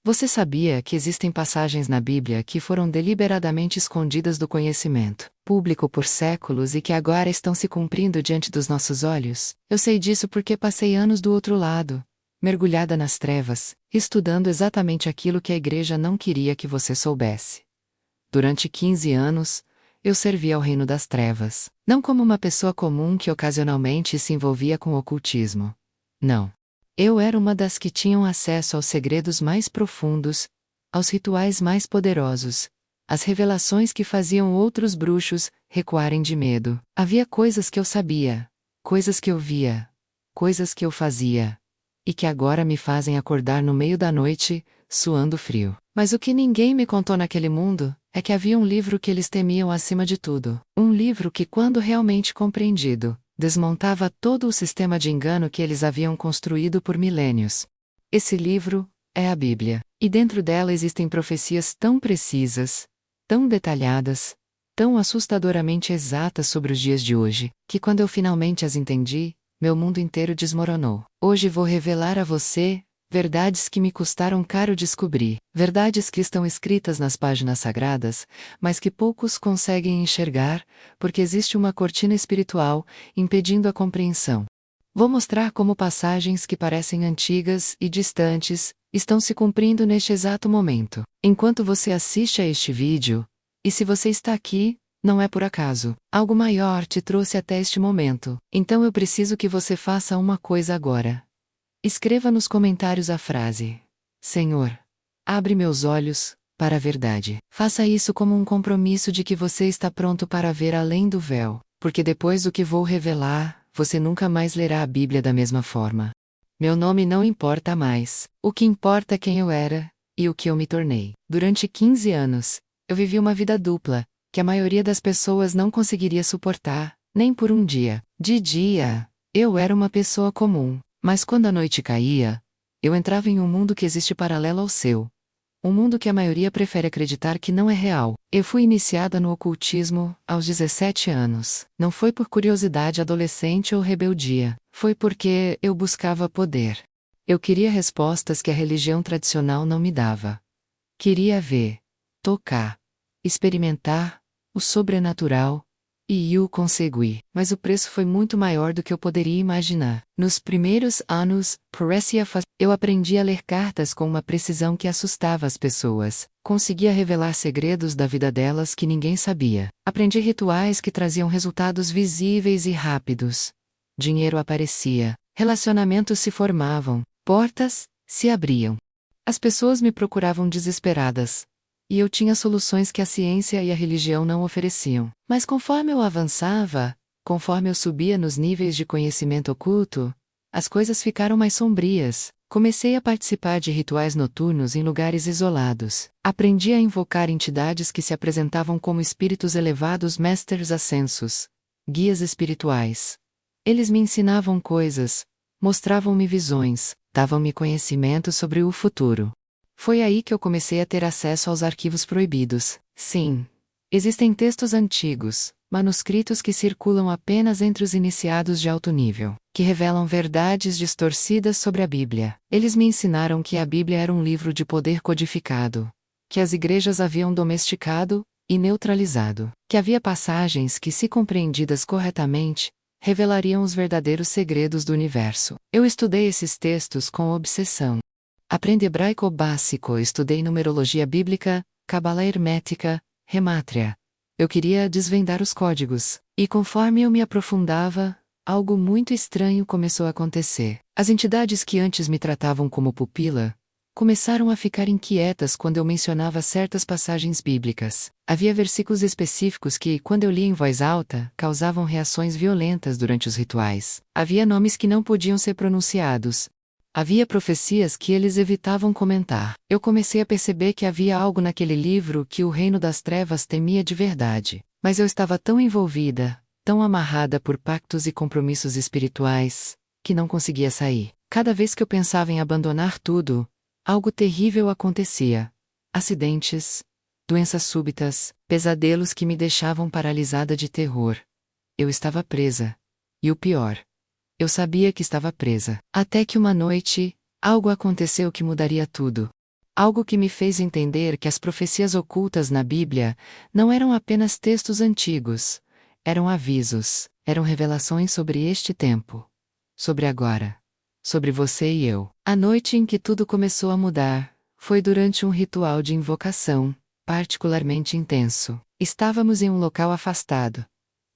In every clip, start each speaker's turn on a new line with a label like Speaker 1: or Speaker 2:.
Speaker 1: Você sabia que existem passagens na Bíblia que foram deliberadamente escondidas do conhecimento público por séculos e que agora estão se cumprindo diante dos nossos olhos? Eu sei disso porque passei anos do outro lado, mergulhada nas trevas, estudando exatamente aquilo que a igreja não queria que você soubesse. Durante 15 anos, eu servi ao reino das trevas, não como uma pessoa comum que ocasionalmente se envolvia com ocultismo. Não. Eu era uma das que tinham acesso aos segredos mais profundos, aos rituais mais poderosos, às revelações que faziam outros bruxos recuarem de medo. Havia coisas que eu sabia, coisas que eu via, coisas que eu fazia, e que agora me fazem acordar no meio da noite, suando frio. Mas o que ninguém me contou naquele mundo é que havia um livro que eles temiam acima de tudo. Um livro que, quando realmente compreendido, desmontava todo o sistema de engano que eles haviam construído por milênios. Esse livro é a Bíblia, e dentro dela existem profecias tão precisas, tão detalhadas, tão assustadoramente exatas sobre os dias de hoje, que quando eu finalmente as entendi, meu mundo inteiro desmoronou. Hoje vou revelar a você verdades que me custaram caro descobrir, verdades que estão escritas nas páginas sagradas, mas que poucos conseguem enxergar, porque existe uma cortina espiritual impedindo a compreensão. Vou mostrar como passagens que parecem antigas e distantes estão se cumprindo neste exato momento. Enquanto você assiste a este vídeo, e se você está aqui, não é por acaso. Algo maior te trouxe até este momento. Então eu preciso que você faça uma coisa agora. Escreva nos comentários a frase: Senhor, abre meus olhos para a verdade. Faça isso como um compromisso de que você está pronto para ver além do véu, porque depois do que vou revelar, você nunca mais lerá a Bíblia da mesma forma. Meu nome não importa mais. O que importa é quem eu era e o que eu me tornei. Durante 15 anos, eu vivi uma vida dupla, que a maioria das pessoas não conseguiria suportar, nem por um dia. De dia, eu era uma pessoa comum. Mas quando a noite caía, eu entrava em um mundo que existe paralelo ao seu. Um mundo que a maioria prefere acreditar que não é real. Eu fui iniciada no ocultismo aos 17 anos. Não foi por curiosidade adolescente ou rebeldia. Foi porque eu buscava poder. Eu queria respostas que a religião tradicional não me dava. Queria ver, tocar, experimentar o sobrenatural. E eu consegui, mas o preço foi muito maior do que eu poderia imaginar. Nos primeiros anos, eu aprendi a ler cartas com uma precisão que assustava as pessoas. Conseguia revelar segredos da vida delas que ninguém sabia. Aprendi rituais que traziam resultados visíveis e rápidos. Dinheiro aparecia, relacionamentos se formavam, portas se abriam. As pessoas me procuravam desesperadas. E eu tinha soluções que a ciência e a religião não ofereciam. Mas conforme eu avançava, conforme eu subia nos níveis de conhecimento oculto, as coisas ficaram mais sombrias. Comecei a participar de rituais noturnos em lugares isolados. Aprendi a invocar entidades que se apresentavam como espíritos elevados, mestres ascensos, guias espirituais. Eles me ensinavam coisas, mostravam-me visões, davam-me conhecimento sobre o futuro. Foi aí que eu comecei a ter acesso aos arquivos proibidos. Sim, existem textos antigos, manuscritos que circulam apenas entre os iniciados de alto nível, que revelam verdades distorcidas sobre a Bíblia. Eles me ensinaram que a Bíblia era um livro de poder codificado, que as igrejas haviam domesticado e neutralizado, que havia passagens que, se compreendidas corretamente, revelariam os verdadeiros segredos do universo. Eu estudei esses textos com obsessão. Aprendi hebraico básico, estudei numerologia bíblica, cabala hermética, gemátria. Eu queria desvendar os códigos, e conforme eu me aprofundava, algo muito estranho começou a acontecer. As entidades que antes me tratavam como pupila, começaram a ficar inquietas quando eu mencionava certas passagens bíblicas. Havia versículos específicos que, quando eu lia em voz alta, causavam reações violentas durante os rituais. Havia nomes que não podiam ser pronunciados. Havia profecias que eles evitavam comentar. Eu comecei a perceber que havia algo naquele livro que o reino das trevas temia de verdade. Mas eu estava tão envolvida, tão amarrada por pactos e compromissos espirituais, que não conseguia sair. Cada vez que eu pensava em abandonar tudo, algo terrível acontecia. Acidentes, doenças súbitas, pesadelos que me deixavam paralisada de terror. Eu estava presa. E o pior, eu sabia que estava presa. Até que uma noite, algo aconteceu que mudaria tudo. Algo que me fez entender que as profecias ocultas na Bíblia não eram apenas textos antigos, eram avisos, eram revelações sobre este tempo, sobre agora, sobre você e eu. A noite em que tudo começou a mudar foi durante um ritual de invocação, particularmente intenso. Estávamos em um local afastado.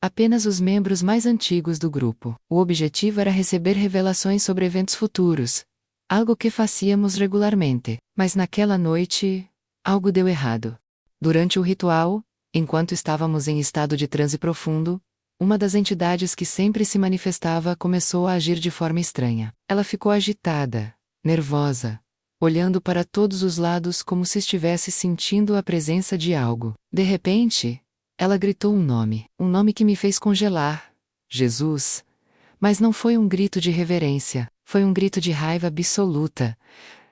Speaker 1: Apenas os membros mais antigos do grupo. O objetivo era receber revelações sobre eventos futuros, algo que fazíamos regularmente. Mas naquela noite, algo deu errado. Durante o ritual, enquanto estávamos em estado de transe profundo, uma das entidades que sempre se manifestava começou a agir de forma estranha. Ela ficou agitada, nervosa, olhando para todos os lados como se estivesse sentindo a presença de algo. De repente, ela gritou um nome que me fez congelar: Jesus. Mas não foi um grito de reverência, foi um grito de raiva absoluta,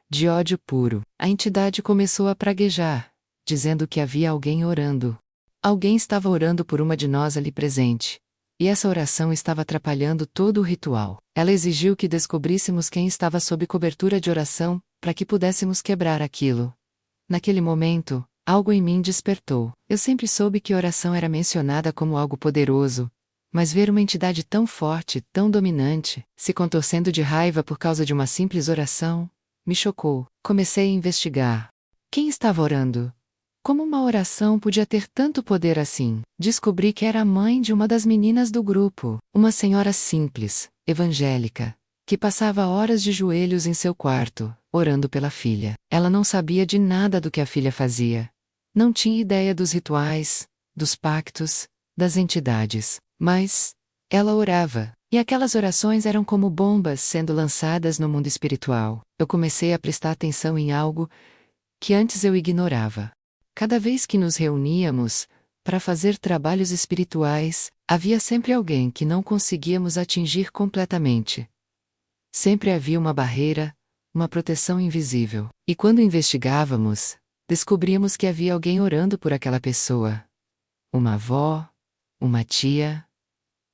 Speaker 1: de ódio puro. A entidade começou a praguejar, dizendo que havia alguém orando. Alguém estava orando por uma de nós ali presente. E essa oração estava atrapalhando todo o ritual. Ela exigiu que descobríssemos quem estava sob cobertura de oração, para que pudéssemos quebrar aquilo. Naquele momento, algo em mim despertou. Eu sempre soube que oração era mencionada como algo poderoso, mas ver uma entidade tão forte, tão dominante, se contorcendo de raiva por causa de uma simples oração, me chocou. Comecei a investigar. Quem estava orando? Como uma oração podia ter tanto poder assim? Descobri que era a mãe de uma das meninas do grupo, uma senhora simples, evangélica, que passava horas de joelhos em seu quarto, orando pela filha. Ela não sabia de nada do que a filha fazia. Não tinha ideia dos rituais, dos pactos, das entidades. Mas ela orava, e aquelas orações eram como bombas sendo lançadas no mundo espiritual. Eu comecei a prestar atenção em algo que antes eu ignorava. Cada vez que nos reuníamos para fazer trabalhos espirituais, havia sempre alguém que não conseguíamos atingir completamente. Sempre havia uma barreira, uma proteção invisível. E quando investigávamos, descobríamos que havia alguém orando por aquela pessoa. Uma avó, uma tia,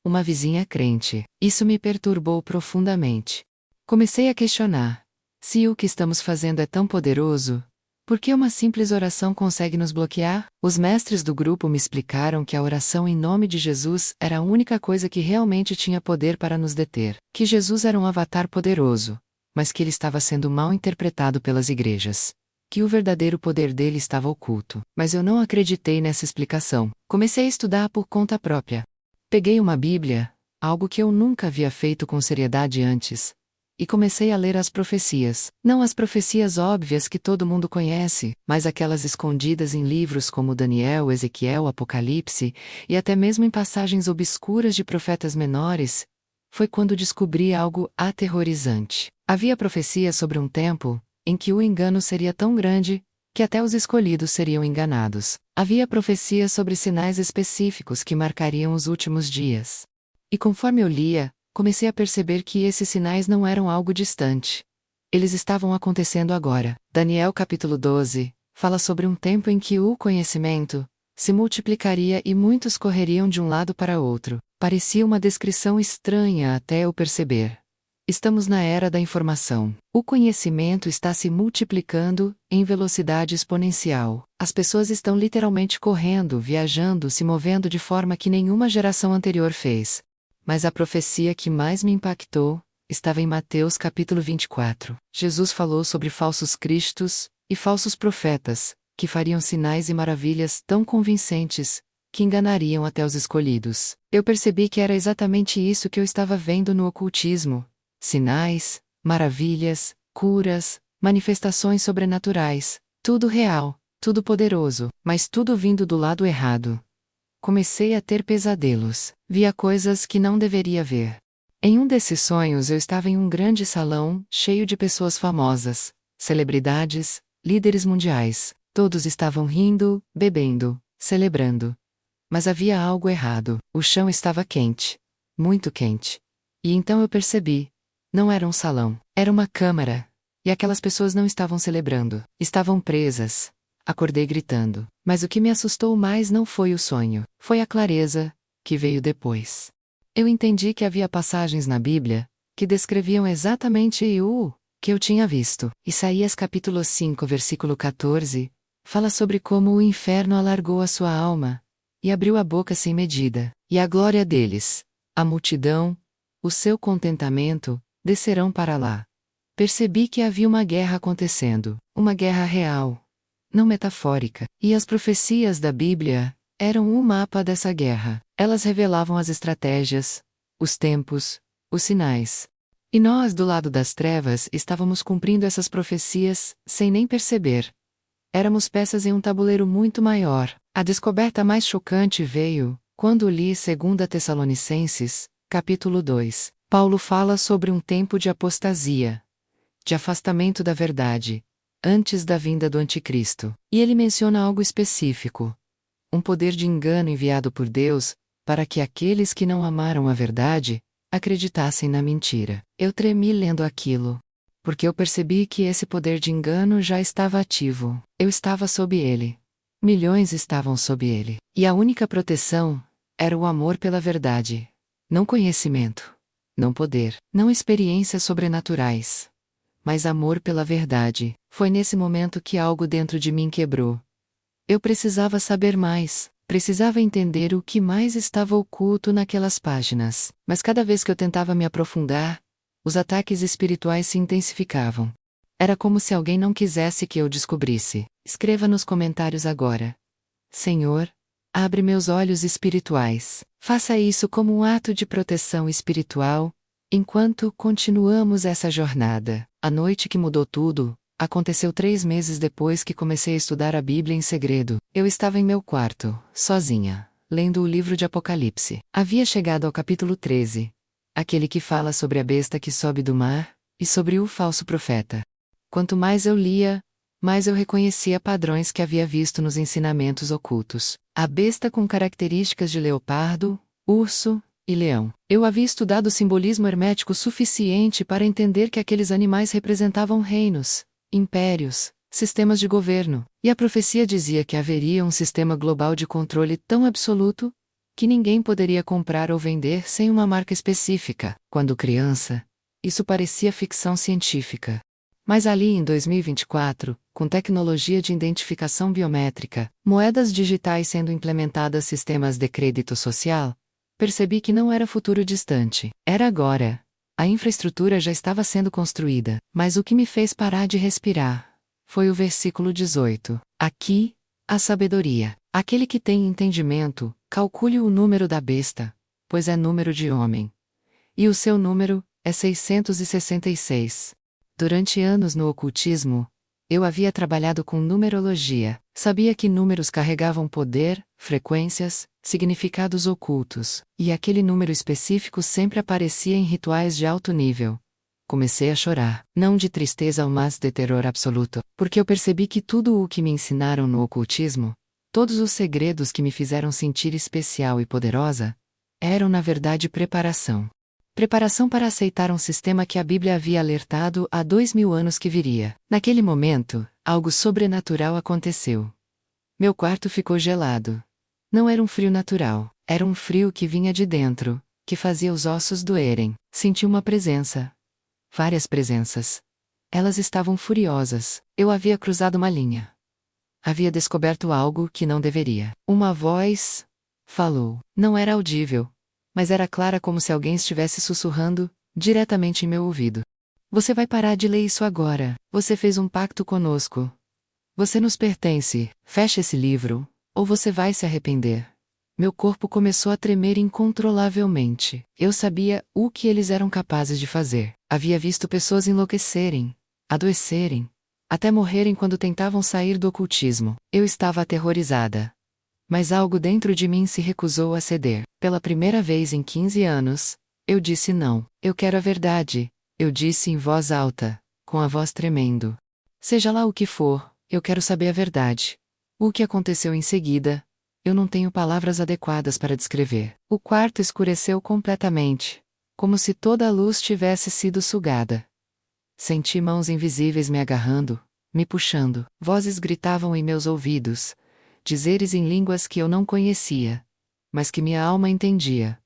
Speaker 1: uma vizinha crente. Isso me perturbou profundamente. Comecei a questionar: se o que estamos fazendo é tão poderoso, por que uma simples oração consegue nos bloquear? Os mestres do grupo me explicaram que a oração em nome de Jesus era a única coisa que realmente tinha poder para nos deter. Que Jesus era um avatar poderoso, mas que ele estava sendo mal interpretado pelas igrejas. Que o verdadeiro poder dele estava oculto. Mas eu não acreditei nessa explicação. Comecei a estudar por conta própria. Peguei uma Bíblia, algo que eu nunca havia feito com seriedade antes, e comecei a ler as profecias. Não as profecias óbvias que todo mundo conhece, mas aquelas escondidas em livros como Daniel, Ezequiel, Apocalipse, e até mesmo em passagens obscuras de profetas menores. Foi quando descobri algo aterrorizante. Havia profecias sobre um tempo em que o engano seria tão grande que até os escolhidos seriam enganados. Havia profecias sobre sinais específicos que marcariam os últimos dias. E conforme eu lia, comecei a perceber que esses sinais não eram algo distante. Eles estavam acontecendo agora. Daniel capítulo 12 fala sobre um tempo em que o conhecimento se multiplicaria e muitos correriam de um lado para outro. Parecia uma descrição estranha até eu perceber. Estamos na era da informação. O conhecimento está se multiplicando em velocidade exponencial. As pessoas estão literalmente correndo, viajando, se movendo de forma que nenhuma geração anterior fez. Mas a profecia que mais me impactou estava em Mateus capítulo 24. Jesus falou sobre falsos cristos e falsos profetas, que fariam sinais e maravilhas tão convincentes que enganariam até os escolhidos. Eu percebi que era exatamente isso que eu estava vendo no ocultismo. Sinais, maravilhas, curas, manifestações sobrenaturais, tudo real, tudo poderoso, mas tudo vindo do lado errado. Comecei a ter pesadelos, via coisas que não deveria ver. Em um desses sonhos eu estava em um grande salão, cheio de pessoas famosas, celebridades, líderes mundiais. Todos estavam rindo, bebendo, celebrando. Mas havia algo errado. O chão estava quente, muito quente. E então eu percebi. Não era um salão, era uma câmara. E aquelas pessoas não estavam celebrando, estavam presas. Acordei gritando. Mas o que me assustou mais não foi o sonho, foi a clareza, que veio depois. Eu entendi que havia passagens na Bíblia que descreviam exatamente que eu tinha visto. Isaías capítulo 5 versículo 14, fala sobre como o inferno alargou a sua alma, e abriu a boca sem medida, e a glória deles, a multidão, o seu contentamento, descerão para lá. Percebi que havia uma guerra acontecendo, uma guerra real, não metafórica, e as profecias da Bíblia eram o mapa dessa guerra. Elas revelavam as estratégias, os tempos, os sinais. E nós, do lado das trevas, estávamos cumprindo essas profecias, sem nem perceber. Éramos peças em um tabuleiro muito maior. A descoberta mais chocante veio quando li 2 Tessalonicenses, capítulo 2. Paulo fala sobre um tempo de apostasia, de afastamento da verdade, antes da vinda do Anticristo. E ele menciona algo específico: um poder de engano enviado por Deus, para que aqueles que não amaram a verdade, acreditassem na mentira. Eu tremi lendo aquilo, porque eu percebi que esse poder de engano já estava ativo. Eu estava sob ele. Milhões estavam sob ele. E a única proteção era o amor pela verdade. Não conhecimento, não poder, não experiências sobrenaturais, mas amor pela verdade. Foi nesse momento que algo dentro de mim quebrou. Eu precisava saber mais. Precisava entender o que mais estava oculto naquelas páginas. Mas cada vez que eu tentava me aprofundar, os ataques espirituais se intensificavam. Era como se alguém não quisesse que eu descobrisse. Escreva nos comentários agora: Senhor, abre meus olhos espirituais. Faça isso como um ato de proteção espiritual, enquanto continuamos essa jornada. A noite que mudou tudo aconteceu 3 meses depois que comecei a estudar a Bíblia em segredo. Eu estava em meu quarto, sozinha, lendo o livro de Apocalipse. Havia chegado ao capítulo 13, aquele que fala sobre a besta que sobe do mar, e sobre o falso profeta. Quanto mais eu lia, mais eu reconhecia padrões que havia visto nos ensinamentos ocultos. A besta com características de leopardo, urso e leão. Eu havia estudado o simbolismo hermético suficiente para entender que aqueles animais representavam reinos, impérios, sistemas de governo, e a profecia dizia que haveria um sistema global de controle tão absoluto que ninguém poderia comprar ou vender sem uma marca específica. Quando criança, isso parecia ficção científica. Mas ali em 2024, com tecnologia de identificação biométrica, moedas digitais sendo implementadas, sistemas de crédito social, percebi que não era futuro distante. Era agora. A infraestrutura já estava sendo construída, mas o que me fez parar de respirar foi o versículo 18. Aqui, a sabedoria. Aquele que tem entendimento, calcule o número da besta, pois é número de homem. E o seu número é 666. Durante anos no ocultismo, eu havia trabalhado com numerologia. Sabia que números carregavam poder, frequências, significados ocultos, e aquele número específico sempre aparecia em rituais de alto nível. Comecei a chorar, não de tristeza mas de terror absoluto, porque eu percebi que tudo o que me ensinaram no ocultismo, todos os segredos que me fizeram sentir especial e poderosa, eram na verdade preparação. Preparação para aceitar um sistema que a Bíblia havia alertado há 2000 anos que viria. Naquele momento, algo sobrenatural aconteceu. Meu quarto ficou gelado. Não era um frio natural, era um frio que vinha de dentro, que fazia os ossos doerem. Senti uma presença. Várias presenças. Elas estavam furiosas. Eu havia cruzado uma linha. Havia descoberto algo que não deveria. Uma voz falou. Não era audível, mas era clara como se alguém estivesse sussurrando, diretamente em meu ouvido. Você vai parar de ler isso agora. Você fez um pacto conosco. Você nos pertence. Feche esse livro, ou você vai se arrepender. Meu corpo começou a tremer incontrolavelmente. Eu sabia o que eles eram capazes de fazer. Havia visto pessoas enlouquecerem, adoecerem, até morrerem quando tentavam sair do ocultismo. Eu estava aterrorizada. Mas algo dentro de mim se recusou a ceder. Pela primeira vez em 15 anos, eu disse não. Eu quero a verdade, eu disse em voz alta, com a voz tremendo. Seja lá o que for, eu quero saber a verdade. O que aconteceu em seguida, eu não tenho palavras adequadas para descrever. O quarto escureceu completamente, como se toda a luz tivesse sido sugada. Senti mãos invisíveis me agarrando, me puxando. Vozes gritavam em meus ouvidos, dizeres em línguas que eu não conhecia, mas que minha alma entendia.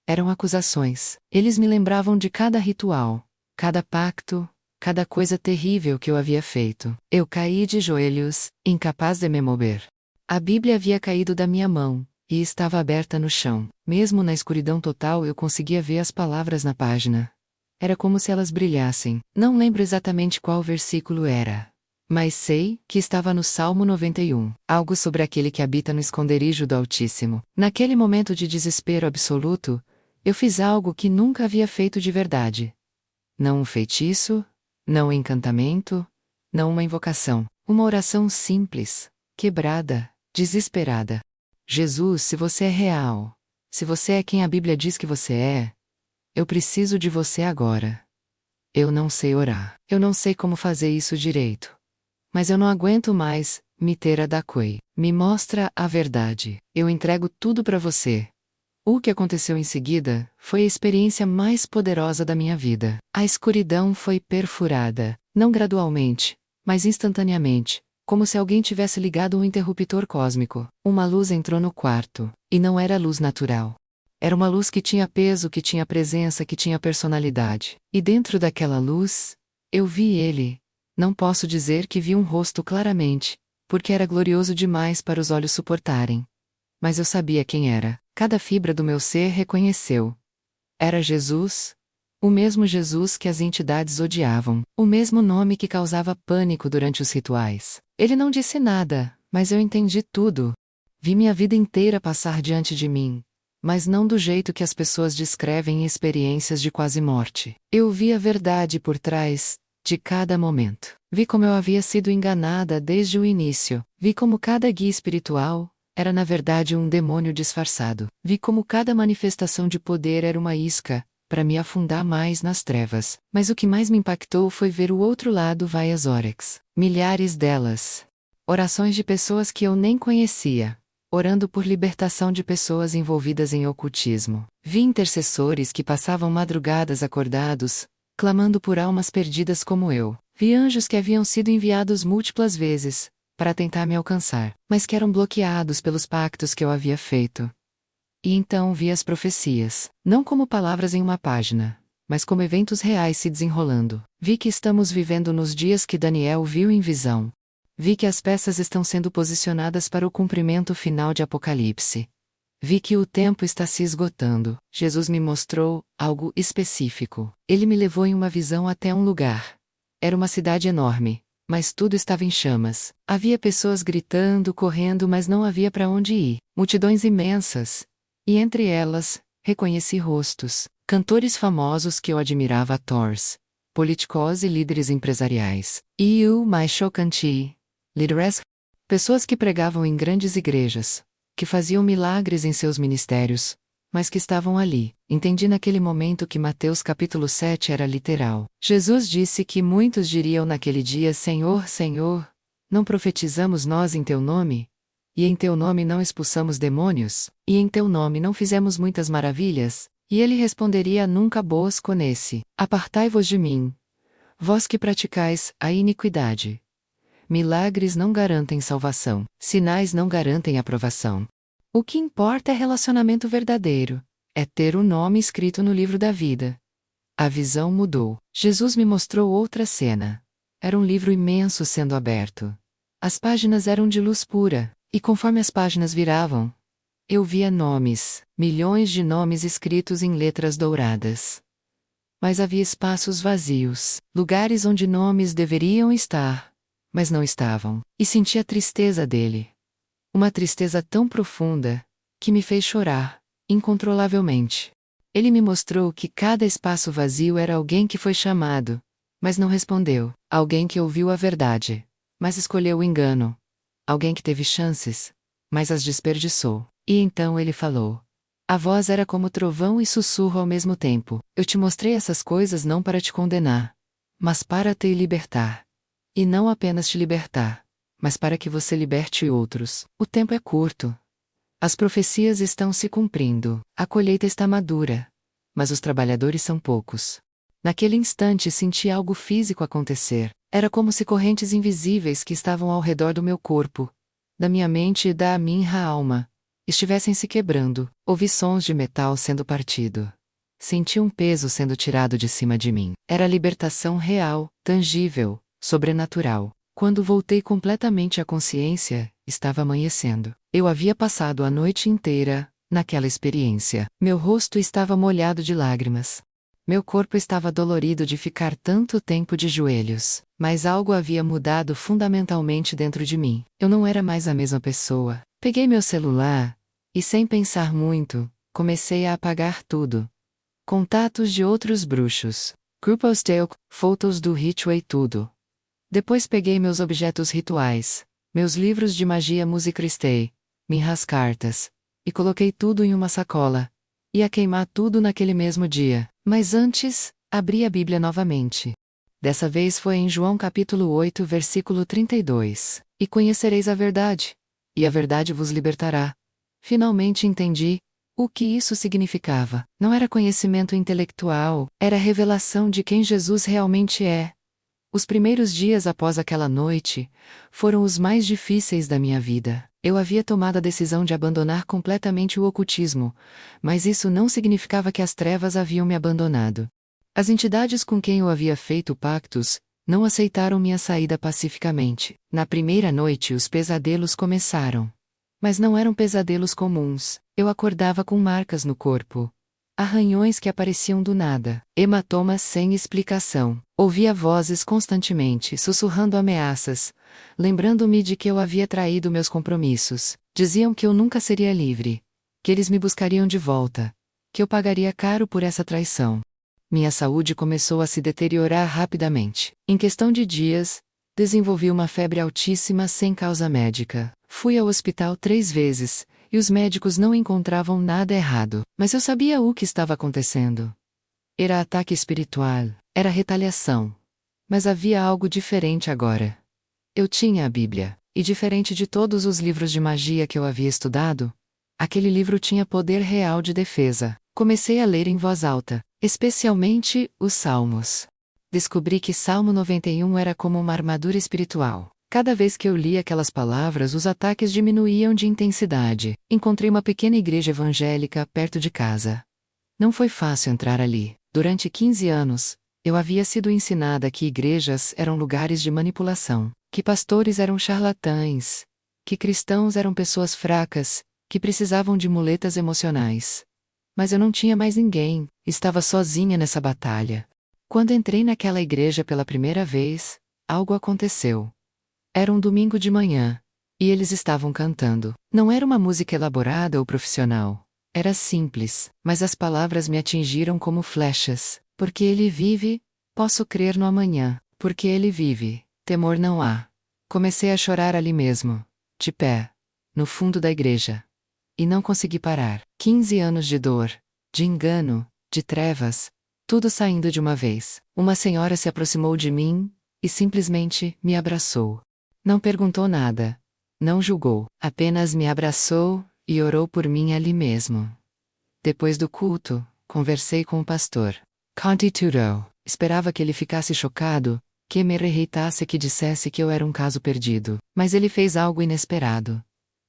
Speaker 1: Eram acusações. Eles me lembravam de cada ritual, cada pacto, cada coisa terrível que eu havia feito. Eu caí de joelhos, incapaz de me mover. A Bíblia havia caído da minha mão, e estava aberta no chão. Mesmo na escuridão total eu conseguia ver as palavras na página. Era como se elas brilhassem. Não lembro exatamente qual versículo era. Mas sei que estava no Salmo 91, algo sobre aquele que habita no esconderijo do Altíssimo. Naquele momento de desespero absoluto, eu fiz algo que nunca havia feito de verdade. Não um feitiço, não um encantamento, não uma invocação. Uma oração simples, quebrada, desesperada. Jesus, se você é real, se você é quem a Bíblia diz que você é, eu preciso de você agora. Eu não sei orar. Eu não sei como fazer isso direito. Mas eu não aguento mais me ter a Dakoi. Me mostra a verdade. Eu entrego tudo para você. O que aconteceu em seguida foi a experiência mais poderosa da minha vida. A escuridão foi perfurada, não gradualmente, mas instantaneamente, como se alguém tivesse ligado um interruptor cósmico. Uma luz entrou no quarto, e não era luz natural. Era uma luz que tinha peso, que tinha presença, que tinha personalidade. E dentro daquela luz, eu vi ele. Não posso dizer que vi um rosto claramente, porque era glorioso demais para os olhos suportarem. Mas eu sabia quem era. Cada fibra do meu ser reconheceu. Era Jesus, o mesmo Jesus que as entidades odiavam, o mesmo nome que causava pânico durante os rituais. Ele não disse nada, mas eu entendi tudo. Vi minha vida inteira passar diante de mim, mas não do jeito que as pessoas descrevem em experiências de quase morte. Eu vi a verdade por trás de cada momento. Vi como eu havia sido enganada desde o início. Vi como cada guia espiritual era na verdade um demônio disfarçado. Vi como cada manifestação de poder era uma isca para me afundar mais nas trevas. Mas o que mais me impactou foi ver o outro lado vaias Oryx. Milhares delas. Orações de pessoas que eu nem conhecia, orando por libertação de pessoas envolvidas em ocultismo. Vi intercessores que passavam madrugadas acordados, clamando por almas perdidas como eu. Vi anjos que haviam sido enviados múltiplas vezes, para tentar me alcançar, mas que eram bloqueados pelos pactos que eu havia feito. E então vi as profecias, não como palavras em uma página, mas como eventos reais se desenrolando. Vi que estamos vivendo nos dias que Daniel viu em visão. Vi que as peças estão sendo posicionadas para o cumprimento final de Apocalipse. Vi que o tempo está se esgotando. Jesus me mostrou algo específico. Ele me levou em uma visão até um lugar. Era uma cidade enorme, mas tudo estava em chamas. Havia pessoas gritando, correndo, mas não havia para onde ir. Multidões imensas. E entre elas, reconheci rostos. Cantores famosos que eu admirava, atores, políticos e líderes empresariais. E o mais chocante, líderes, pessoas que pregavam em grandes igrejas, que faziam milagres em seus ministérios, mas que estavam ali. Entendi naquele momento que Mateus capítulo 7 era literal. Jesus disse que muitos diriam naquele dia: Senhor, Senhor, não profetizamos nós em teu nome? E em teu nome não expulsamos demônios? E em teu nome não fizemos muitas maravilhas? E ele responderia: Nunca vos conheci. Apartai-vos de mim, vós que praticais a iniquidade. Milagres não garantem salvação. Sinais não garantem aprovação. O que importa é relacionamento verdadeiro. É ter o nome escrito no livro da vida. A visão mudou. Jesus me mostrou outra cena. Era um livro imenso sendo aberto. As páginas eram de luz pura, e conforme as páginas viravam, eu via nomes, milhões de nomes escritos em letras douradas. Mas havia espaços vazios, lugares onde nomes deveriam estar, mas não estavam. E senti a tristeza dele. Uma tristeza tão profunda, que me fez chorar, incontrolavelmente. Ele me mostrou que cada espaço vazio era alguém que foi chamado, mas não respondeu. Alguém que ouviu a verdade, mas escolheu o engano. Alguém que teve chances, mas as desperdiçou. E então ele falou. A voz era como trovão e sussurro ao mesmo tempo. Eu te mostrei essas coisas não para te condenar, mas para te libertar. E não apenas te libertar, mas para que você liberte outros. O tempo é curto. As profecias estão se cumprindo. A colheita está madura, mas os trabalhadores são poucos. Naquele instante senti algo físico acontecer. Era como se correntes invisíveis que estavam ao redor do meu corpo, da minha mente e da minha alma, estivessem se quebrando. Ouvi sons de metal sendo partido. Senti um peso sendo tirado de cima de mim. Era libertação real, tangível, sobrenatural. Quando voltei completamente à consciência, estava amanhecendo. Eu havia passado a noite inteira naquela experiência. Meu rosto estava molhado de lágrimas. Meu corpo estava dolorido de ficar tanto tempo de joelhos, mas algo havia mudado fundamentalmente dentro de mim. Eu não era mais a mesma pessoa. Peguei meu celular e, sem pensar muito, comecei a apagar tudo. Contatos de outros bruxos, grupos de fotos do ritual e tudo. Depois peguei meus objetos rituais, meus livros de magia musicristei, minhas cartas, e coloquei tudo em uma sacola. Ia queimar tudo naquele mesmo dia, mas antes, abri a Bíblia novamente. Dessa vez foi em João capítulo 8, versículo 32. E conhecereis a verdade, e a verdade vos libertará. Finalmente entendi o que isso significava. Não era conhecimento intelectual, era revelação de quem Jesus realmente é. Os primeiros dias após aquela noite foram os mais difíceis da minha vida. Eu havia tomado a decisão de abandonar completamente o ocultismo, mas isso não significava que as trevas haviam me abandonado. As entidades com quem eu havia feito pactos não aceitaram minha saída pacificamente. Na primeira noite os pesadelos começaram. Mas não eram pesadelos comuns. Eu acordava com marcas no corpo. Arranhões que apareciam do nada, hematomas sem explicação. Ouvia vozes constantemente sussurrando ameaças, lembrando-me de que eu havia traído meus compromissos. Diziam que eu nunca seria livre, que eles me buscariam de volta, que eu pagaria caro por essa traição. Minha saúde começou a se deteriorar rapidamente. Em questão de dias, desenvolvi uma febre altíssima sem causa médica. Fui ao hospital 3 vezes, e os médicos não encontravam nada errado. Mas eu sabia o que estava acontecendo. Era ataque espiritual, era retaliação. Mas havia algo diferente agora. Eu tinha a Bíblia, e diferente de todos os livros de magia que eu havia estudado, aquele livro tinha poder real de defesa. Comecei a ler em voz alta, especialmente os Salmos. Descobri que Salmo 91 era como uma armadura espiritual. Cada vez que eu lia aquelas palavras, os ataques diminuíam de intensidade. Encontrei uma pequena igreja evangélica perto de casa. Não foi fácil entrar ali. Durante 15 anos, eu havia sido ensinada que igrejas eram lugares de manipulação, que pastores eram charlatães, que cristãos eram pessoas fracas, que precisavam de muletas emocionais. Mas eu não tinha mais ninguém, estava sozinha nessa batalha. Quando entrei naquela igreja pela primeira vez, algo aconteceu. Era um domingo de manhã, e eles estavam cantando. Não era uma música elaborada ou profissional. Era simples, mas as palavras me atingiram como flechas. Porque ele vive, posso crer no amanhã. Porque ele vive, temor não há. Comecei a chorar ali mesmo, de pé, no fundo da igreja. E não consegui parar. 15 anos de dor, de engano, de trevas, tudo saindo de uma vez. Uma senhora se aproximou de mim e simplesmente me abraçou. Não perguntou nada, não julgou, apenas me abraçou e orou por mim ali mesmo. Depois do culto, conversei com o pastor. Conte tudo. Esperava que ele ficasse chocado, que me rejeitasse e que dissesse que eu era um caso perdido. Mas ele fez algo inesperado.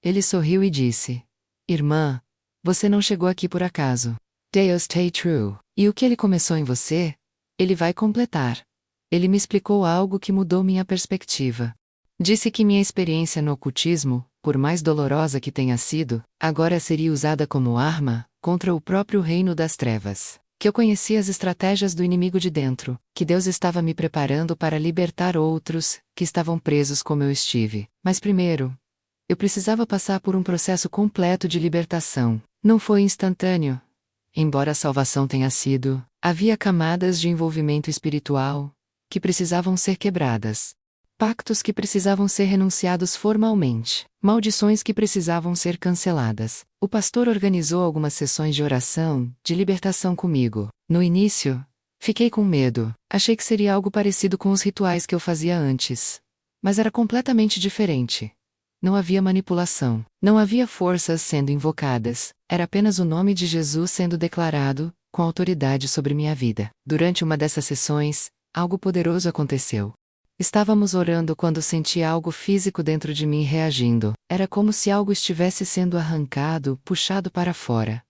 Speaker 1: Ele sorriu e disse: Irmã, você não chegou aqui por acaso. Deus stay true. E o que ele começou em você, ele vai completar. Ele me explicou algo que mudou minha perspectiva. Disse que minha experiência no ocultismo, por mais dolorosa que tenha sido, agora seria usada como arma contra o próprio reino das trevas. Que eu conhecia as estratégias do inimigo de dentro, que Deus estava me preparando para libertar outros que estavam presos como eu estive. Mas primeiro, eu precisava passar por um processo completo de libertação. Não foi instantâneo. Embora a salvação tenha sido, havia camadas de envolvimento espiritual que precisavam ser quebradas. Pactos que precisavam ser renunciados formalmente. Maldições que precisavam ser canceladas. O pastor organizou algumas sessões de oração, de libertação comigo. No início, fiquei com medo. Achei que seria algo parecido com os rituais que eu fazia antes. Mas era completamente diferente. Não havia manipulação. Não havia forças sendo invocadas. Era apenas o nome de Jesus sendo declarado, com autoridade sobre minha vida. Durante uma dessas sessões, algo poderoso aconteceu. Estávamos orando quando senti algo físico dentro de mim reagindo. Era como se algo estivesse sendo arrancado, puxado para fora.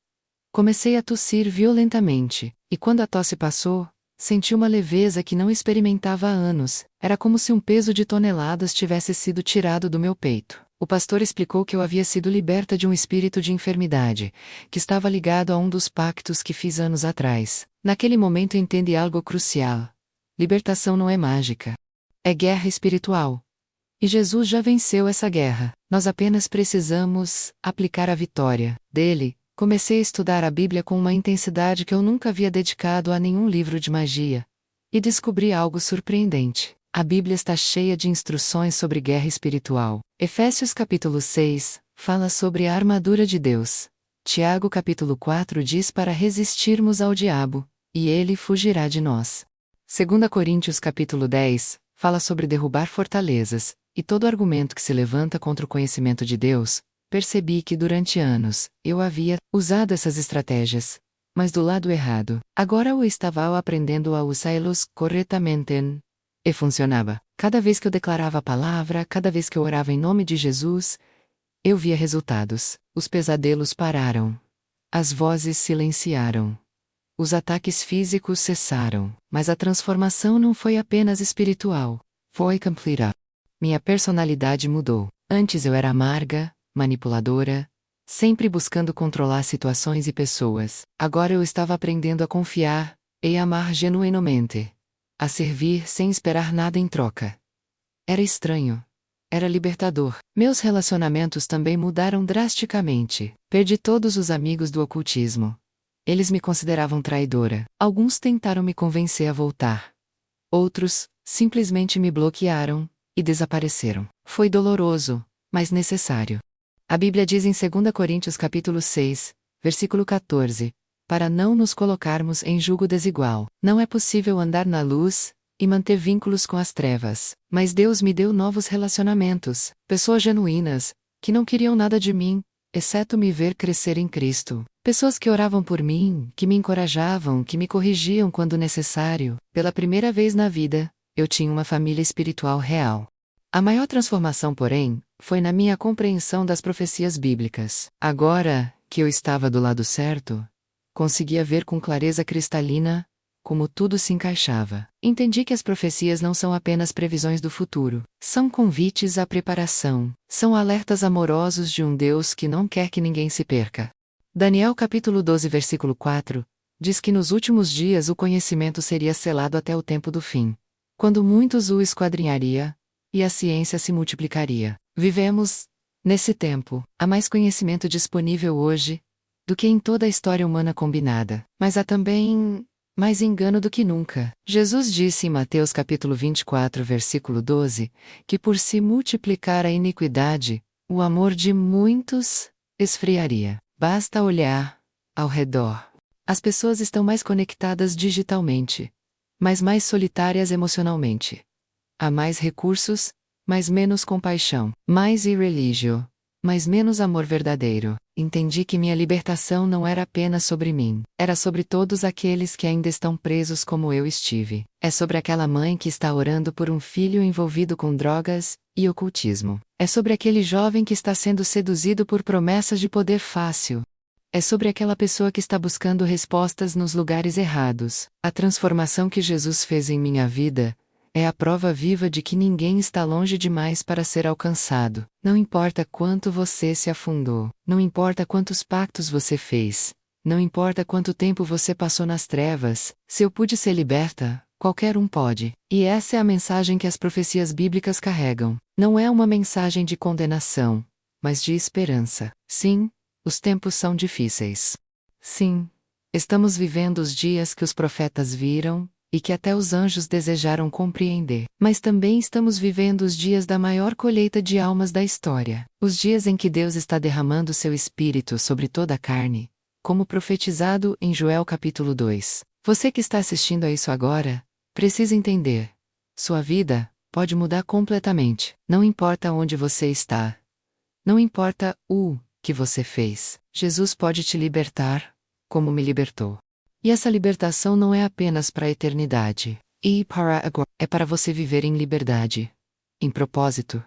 Speaker 1: Comecei a tossir violentamente, e quando a tosse passou, senti uma leveza que não experimentava há anos. Era como se um peso de toneladas tivesse sido tirado do meu peito. O pastor explicou que eu havia sido liberta de um espírito de enfermidade, que estava ligado a um dos pactos que fiz anos atrás. Naquele momento entendi algo crucial. Libertação não é mágica. É guerra espiritual. E Jesus já venceu essa guerra. Nós apenas precisamos aplicar a vitória dele. Comecei a estudar a Bíblia com uma intensidade que eu nunca havia dedicado a nenhum livro de magia. E descobri algo surpreendente. A Bíblia está cheia de instruções sobre guerra espiritual. Efésios capítulo 6 fala sobre a armadura de Deus. Tiago capítulo 4 diz para resistirmos ao diabo, e ele fugirá de nós. 2 Coríntios capítulo 10 fala sobre derrubar fortalezas, e todo argumento que se levanta contra o conhecimento de Deus. Percebi que durante anos eu havia usado essas estratégias, mas do lado errado. Agora eu estava aprendendo a usá-los corretamente. E funcionava. Cada vez que eu declarava a palavra, cada vez que eu orava em nome de Jesus, eu via resultados. Os pesadelos pararam. As vozes silenciaram. Os ataques físicos cessaram. Mas a transformação não foi apenas espiritual. Foi completa. Minha personalidade mudou. Antes eu era amarga, manipuladora, sempre buscando controlar situações e pessoas. Agora eu estava aprendendo a confiar e amar genuinamente. A servir sem esperar nada em troca. Era estranho. Era libertador. Meus relacionamentos também mudaram drasticamente. Perdi todos os amigos do ocultismo. Eles me consideravam traidora. Alguns tentaram me convencer a voltar. Outros simplesmente me bloquearam e desapareceram. Foi doloroso, mas necessário. A Bíblia diz em 2 Coríntios capítulo 6, versículo 14, para não nos colocarmos em julgo desigual. Não é possível andar na luz e manter vínculos com as trevas. Mas Deus me deu novos relacionamentos, pessoas genuínas, que não queriam nada de mim, exceto me ver crescer em Cristo. Pessoas que oravam por mim, que me encorajavam, que me corrigiam quando necessário. Pela primeira vez na vida, eu tinha uma família espiritual real. A maior transformação, porém, foi na minha compreensão das profecias bíblicas. Agora, que eu estava do lado certo, conseguia ver com clareza cristalina como tudo se encaixava. Entendi que as profecias não são apenas previsões do futuro. São convites à preparação. São alertas amorosos de um Deus que não quer que ninguém se perca. Daniel capítulo 12 versículo 4 diz que nos últimos dias o conhecimento seria selado até o tempo do fim, quando muitos o esquadrinharia e a ciência se multiplicaria. Vivemos, nesse tempo, há mais conhecimento disponível hoje do que em toda a história humana combinada. Mas há também mais engano do que nunca. Jesus disse em Mateus capítulo 24 versículo 12, que por se multiplicar a iniquidade, o amor de muitos esfriaria. Basta olhar ao redor. As pessoas estão mais conectadas digitalmente, mas mais solitárias emocionalmente. Há mais recursos, mas menos compaixão. Mais irreligio, mas menos amor verdadeiro. Entendi que minha libertação não era apenas sobre mim. Era sobre todos aqueles que ainda estão presos como eu estive. É sobre aquela mãe que está orando por um filho envolvido com drogas e ocultismo. É sobre aquele jovem que está sendo seduzido por promessas de poder fácil. É sobre aquela pessoa que está buscando respostas nos lugares errados. A transformação que Jesus fez em minha vida é a prova viva de que ninguém está longe demais para ser alcançado. Não importa quanto você se afundou, não importa quantos pactos você fez, não importa quanto tempo você passou nas trevas, se eu pude ser liberta, qualquer um pode. E essa é a mensagem que as profecias bíblicas carregam. Não é uma mensagem de condenação, mas de esperança. Sim, os tempos são difíceis. Sim, estamos vivendo os dias que os profetas viram e que até os anjos desejaram compreender. Mas também estamos vivendo os dias da maior colheita de almas da história. Os dias em que Deus está derramando seu Espírito sobre toda a carne, como profetizado em Joel capítulo 2. Você que está assistindo a isso agora, precisa entender. Sua vida pode mudar completamente. Não importa onde você está. Não importa o que você fez. Jesus pode te libertar, como me libertou. E essa libertação não é apenas para a eternidade. E para agora. É para você viver em liberdade, em propósito,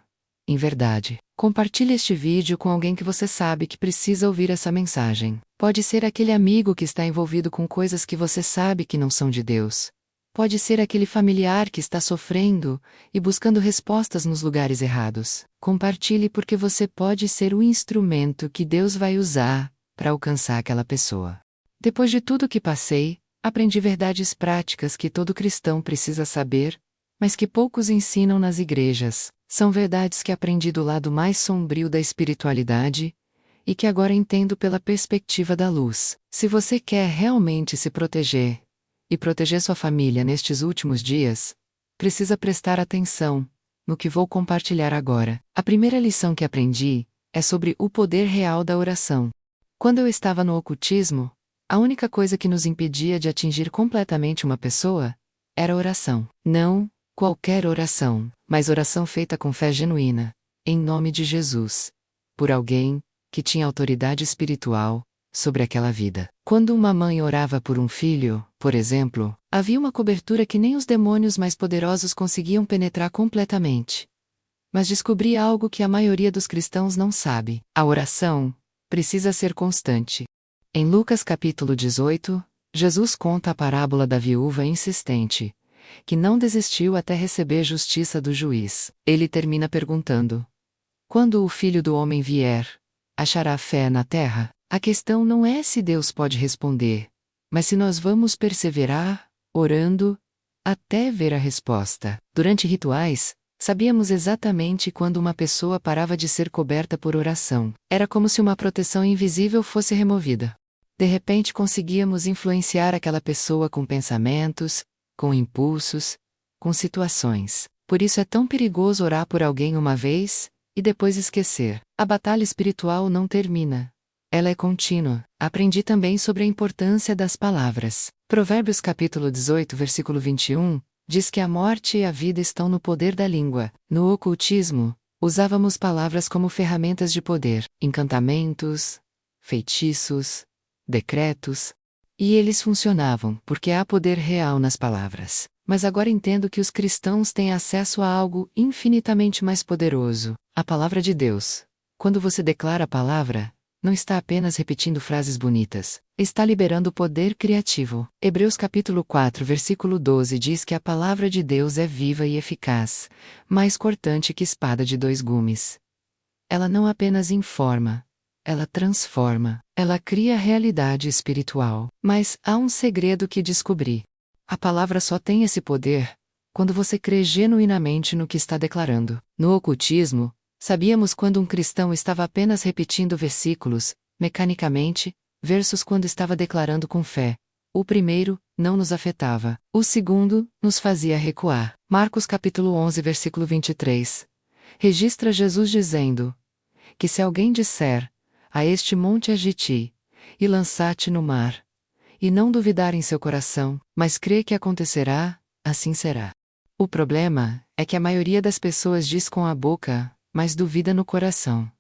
Speaker 1: em verdade. Compartilhe este vídeo com alguém que você sabe que precisa ouvir essa mensagem. Pode ser aquele amigo que está envolvido com coisas que você sabe que não são de Deus. Pode ser aquele familiar que está sofrendo e buscando respostas nos lugares errados. Compartilhe porque você pode ser o instrumento que Deus vai usar para alcançar aquela pessoa. Depois de tudo que passei, aprendi verdades práticas que todo cristão precisa saber, mas que poucos ensinam nas igrejas. São verdades que aprendi do lado mais sombrio da espiritualidade e que agora entendo pela perspectiva da luz. Se você quer realmente se proteger e proteger sua família nestes últimos dias, precisa prestar atenção no que vou compartilhar agora. A primeira lição que aprendi é sobre o poder real da oração. Quando eu estava no ocultismo, a única coisa que nos impedia de atingir completamente uma pessoa era a oração. Não qualquer oração, mas oração feita com fé genuína, em nome de Jesus, por alguém que tinha autoridade espiritual sobre aquela vida. Quando uma mãe orava por um filho, por exemplo, havia uma cobertura que nem os demônios mais poderosos conseguiam penetrar completamente. Mas descobri algo que a maioria dos cristãos não sabe: a oração precisa ser constante. Em Lucas capítulo 18, Jesus conta a parábola da viúva insistente, que não desistiu até receber justiça do juiz. Ele termina perguntando: quando o Filho do Homem vier, achará fé na terra? A questão não é se Deus pode responder, mas se nós vamos perseverar, orando, até ver a resposta. Durante rituais, sabíamos exatamente quando uma pessoa parava de ser coberta por oração. Era como se uma proteção invisível fosse removida. De repente conseguíamos influenciar aquela pessoa com pensamentos, com impulsos, com situações. Por isso é tão perigoso orar por alguém uma vez e depois esquecer. A batalha espiritual não termina. Ela é contínua. Aprendi também sobre a importância das palavras. Provérbios capítulo 18, versículo 21, diz que a morte e a vida estão no poder da língua. No ocultismo, usávamos palavras como ferramentas de poder, encantamentos, feitiços, decretos. E eles funcionavam, porque há poder real nas palavras. Mas agora entendo que os cristãos têm acesso a algo infinitamente mais poderoso: a palavra de Deus. Quando você declara a palavra, não está apenas repetindo frases bonitas, está liberando poder criativo. Hebreus capítulo 4, versículo 12 diz que a palavra de Deus é viva e eficaz, mais cortante que espada de dois gumes. Ela não apenas informa, ela transforma, ela cria realidade espiritual. Mas há um segredo que descobri. A palavra só tem esse poder quando você crê genuinamente no que está declarando. No ocultismo, sabíamos quando um cristão estava apenas repetindo versículos, mecanicamente, versus quando estava declarando com fé. O primeiro não nos afetava. O segundo nos fazia recuar. Marcos capítulo 11, versículo 23. Registra Jesus dizendo que se alguém disser a este monte ergue-te e lança-te no mar, e não duvidar em seu coração, mas crê que acontecerá, assim será. O problema é que a maioria das pessoas diz com a boca, mas duvida no coração.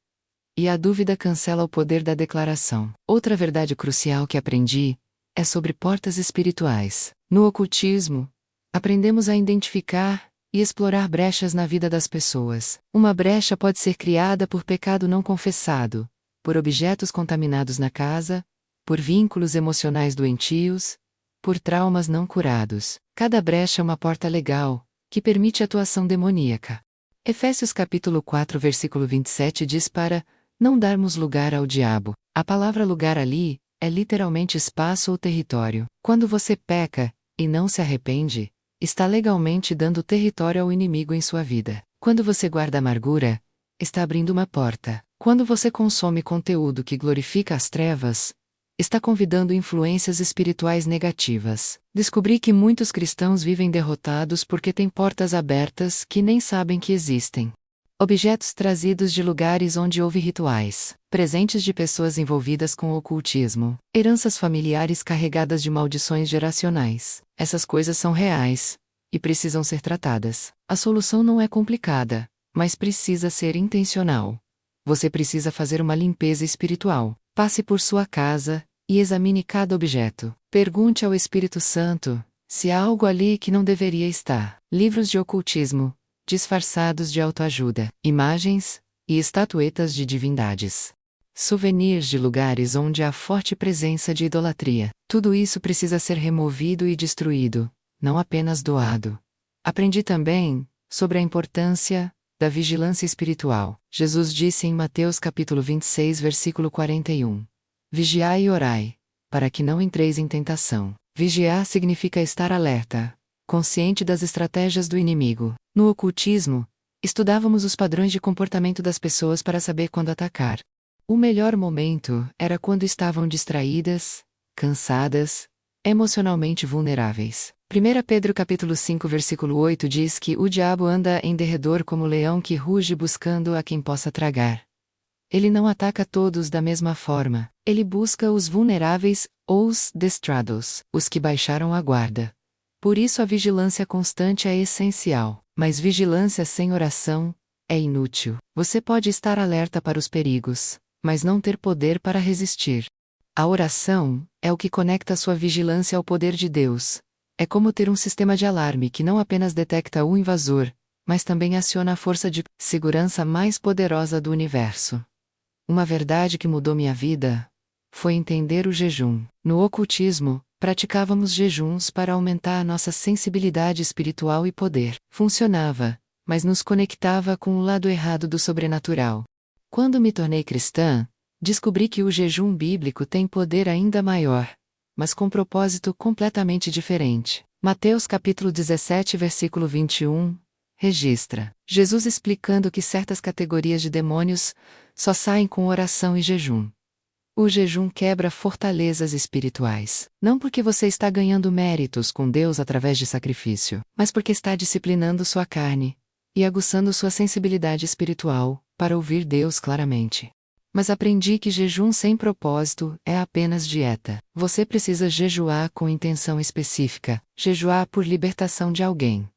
Speaker 1: E a dúvida cancela o poder da declaração. Outra verdade crucial que aprendi é sobre portas espirituais. No ocultismo, aprendemos a identificar e explorar brechas na vida das pessoas. Uma brecha pode ser criada por pecado não confessado, por objetos contaminados na casa, por vínculos emocionais doentios, por traumas não curados. Cada brecha é uma porta legal, que permite atuação demoníaca. Efésios capítulo 4, versículo 27 diz para não darmos lugar ao diabo. A palavra lugar ali é literalmente espaço ou território. Quando você peca e não se arrepende, está legalmente dando território ao inimigo em sua vida. Quando você guarda amargura, está abrindo uma porta. Quando você consome conteúdo que glorifica as trevas, está convidando influências espirituais negativas. Descobri que muitos cristãos vivem derrotados porque têm portas abertas que nem sabem que existem. Objetos trazidos de lugares onde houve rituais, presentes de pessoas envolvidas com o ocultismo, heranças familiares carregadas de maldições geracionais. Essas coisas são reais e precisam ser tratadas. A solução não é complicada, mas precisa ser intencional. Você precisa fazer uma limpeza espiritual. Passe por sua casa e examine cada objeto. Pergunte ao Espírito Santo se há algo ali que não deveria estar. Livros de ocultismo, disfarçados de autoajuda, imagens e estatuetas de divindades. Souvenirs de lugares onde há forte presença de idolatria. Tudo isso precisa ser removido e destruído, não apenas doado. Aprendi também sobre a importância da vigilância espiritual. Jesus disse em Mateus capítulo 26, versículo 41. Vigiai e orai, para que não entreis em tentação. Vigiar significa estar alerta, consciente das estratégias do inimigo. No ocultismo, estudávamos os padrões de comportamento das pessoas para saber quando atacar. O melhor momento era quando estavam distraídas, cansadas, emocionalmente vulneráveis. 1 Pedro capítulo 5 versículo 8 diz que o diabo anda em derredor como leão que ruge buscando a quem possa tragar. Ele não ataca todos da mesma forma, ele busca os vulneráveis ou os destrados, os que baixaram a guarda. Por isso a vigilância constante é essencial, mas vigilância sem oração é inútil. Você pode estar alerta para os perigos, mas não ter poder para resistir. A oração é o que conecta sua vigilância ao poder de Deus. É como ter um sistema de alarme que não apenas detecta o invasor, mas também aciona a força de segurança mais poderosa do universo. Uma verdade que mudou minha vida foi entender o jejum. No ocultismo, praticávamos jejuns para aumentar a nossa sensibilidade espiritual e poder. Funcionava, mas nos conectava com o lado errado do sobrenatural. Quando me tornei cristã, descobri que o jejum bíblico tem poder ainda maior, mas com propósito completamente diferente. Mateus capítulo 17, versículo 21, registra Jesus explicando que certas categorias de demônios só saem com oração e jejum. O jejum quebra fortalezas espirituais, não porque você está ganhando méritos com Deus através de sacrifício, mas porque está disciplinando sua carne e aguçando sua sensibilidade espiritual para ouvir Deus claramente. Mas aprendi que jejum sem propósito é apenas dieta. Você precisa jejuar com intenção específica, jejuar por libertação de alguém,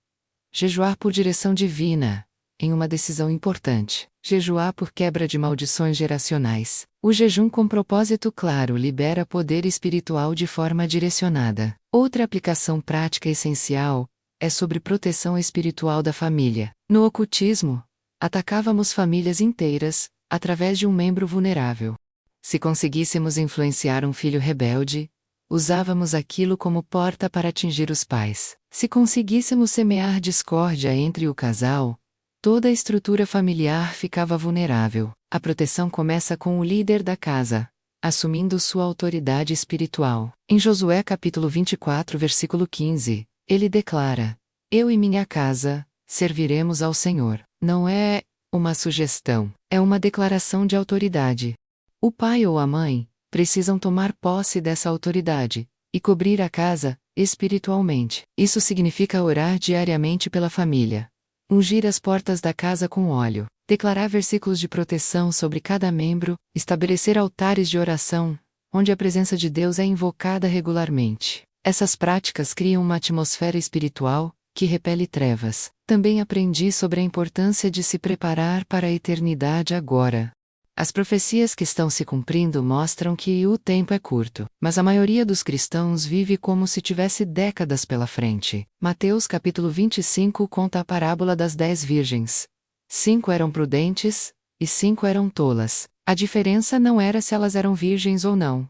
Speaker 1: jejuar por direção divina, em uma decisão importante, jejuar por quebra de maldições geracionais. O jejum com propósito claro libera poder espiritual de forma direcionada. Outra aplicação prática essencial é sobre proteção espiritual da família. No ocultismo, atacávamos famílias inteiras através de um membro vulnerável. Se conseguíssemos influenciar um filho rebelde, usávamos aquilo como porta para atingir os pais. Se conseguíssemos semear discórdia entre o casal, toda a estrutura familiar ficava vulnerável. A proteção começa com o líder da casa, assumindo sua autoridade espiritual. Em Josué capítulo 24, versículo 15, ele declara: Eu e minha casa serviremos ao Senhor. Não é uma sugestão, é uma declaração de autoridade. O pai ou a mãe precisam tomar posse dessa autoridade e cobrir a casa espiritualmente. Isso significa orar diariamente pela família, ungir as portas da casa com óleo, declarar versículos de proteção sobre cada membro, estabelecer altares de oração, onde a presença de Deus é invocada regularmente. Essas práticas criam uma atmosfera espiritual que repele trevas. Também aprendi sobre a importância de se preparar para a eternidade agora. As profecias que estão se cumprindo mostram que o tempo é curto, mas a maioria dos cristãos vive como se tivesse décadas pela frente. Mateus capítulo 25 conta a parábola das 10 virgens. 5 eram prudentes, e 5 eram tolas. A diferença não era se elas eram virgens ou não.